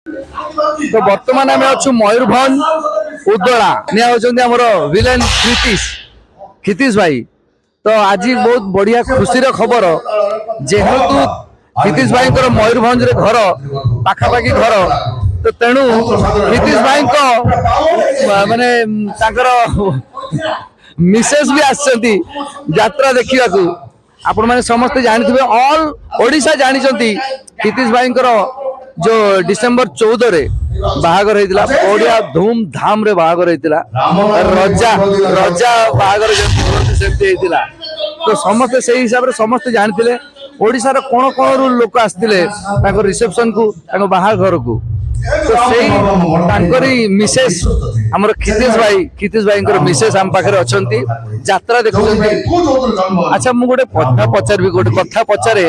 तो बर्तमान आम अच्छु मयूरभंज उदला निर विलेन क्षितिश भाई। तो आज बहुत बढ़िया खुशी खबर जेहेतु क्षितिश भाई मयूरभंज रे घर पाखापाखि घर तो तेणु क्षितिश भाई माने मिसेस भी आसती यात्रा देखा आपण मैंने समस्ते जानी ऑल ओडिशा जानी क्षितिश भाई जो डिसेम्बर 14 रे बाहागर होता बढ़िया धूमधाम रे बाहागर होता रजा रजा बाहागर सेमती होता। तो समस्ते से हिसाब से समस्ते जानी ओडिशार कोण कोण लोक आसते रिसेप्शन को बाहागर को। तो से मिसेस आमर क्षितिश भाई मिसेस आम पाखे अच्छा यात्रा देखुं। अच्छा मुझे गोटे कथा पचारि गोटे कथा पचारे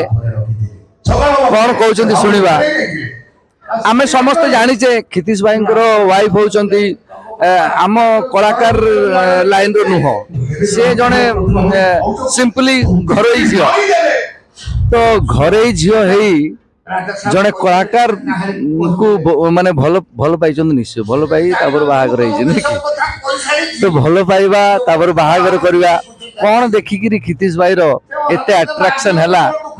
कौन कहते शुणा। आमे समस्त जानीचे क्षितिश भाई वाइफ होती आम कलाकार लाइन रो नुह से जड़े सिंपली घरोई झील। तो घरोई झील है जड़े कलाकार को माने भल भल पाई निश्चय भल पाई बाहागर तो भल पाइबा बाहागर करवा कौन देखिकी क्षितिश भाई एते अट्राक्शन है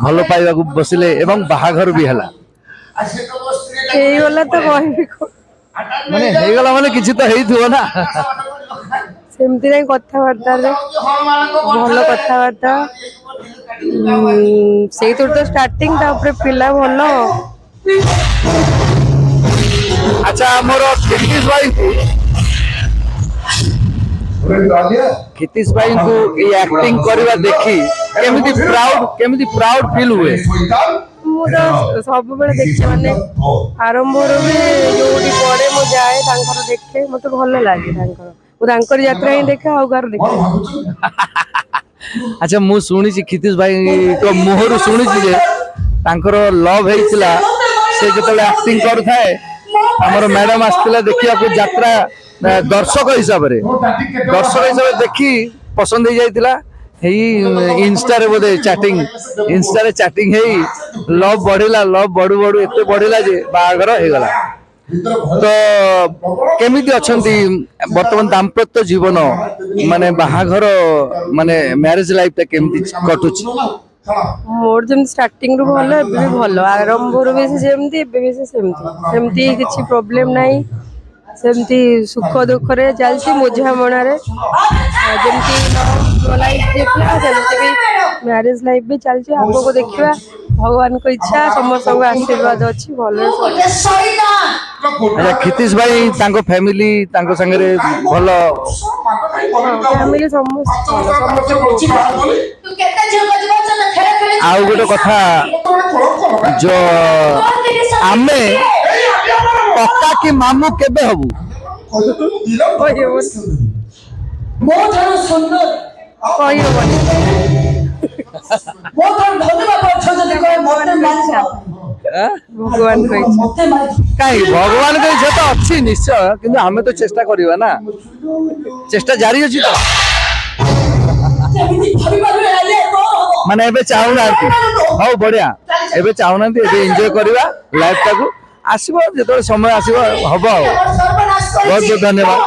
भल पाइबा को बसिले एवं बाहागर भी है तो माने हेगला माने किछि तो हेइथो ना सेमती नहीं कथबार्ता भल कथबार्ता से तो स्टार्टिंग पिला भल। अच्छा मोर क्षितिश भाई को ये एक्टिंग करवा देखी केमिति प्राउड फील हुए। सब बेले देखे माने आरंभ भी जो पड़े मु जाए देखे मत भल लगे यात्रा ही देखे आर देखे। अच्छा मु शुणी क्षितिश भाई को मुहर शुणी लव होता से जो एक्टिंग करे आमर मैडम आसला देखा यात्रा दर्शक हिसाब से देखी पसंद हो जाता इंस्टा रे बोधे चैटिंग है लव बढ़ू बढ़ू एत बढ़ला जे बाहागर हो गला। तो केमिति अछंती वर्तमान दाम्पत्य जीवन माने बाहागर माने मैरिज लाइफ ता केमिति कटुची। मोर जम स्टार्टिंग रू भल एबे भल आरंभ रू भी सेमती एबे भी सेमती किछि प्रॉब्लम नाही सेमती सुख दुख रे चलती मुझा मना रे जमती लाइफ देखला सेमती भी मैरिज लाइफ भी चलती आगो को देखिबा भगवान को इच्छा समस्त को आशीर्वाद अछि भल। अच्छा क्षितिश भाई तांको फैमिली तांको संगे भल फैमिली समस्त आउ गोटे कथा जो आमे पक्का कि मामू केबे हबु भगवान कहीं भगवान को इच्छा तो अच्छी निश्चय किंतु हमें तो चेष्टा करिवा ना चेष्टा जारी अछि तो माने एबे चाहुना हाउ बढ़िया एबे चाहुना एबे एंजॉय करिवा लाइफ टाकू आसीबो जेतो समय आसीबो हबो बहुत बहुत धन्यवाद।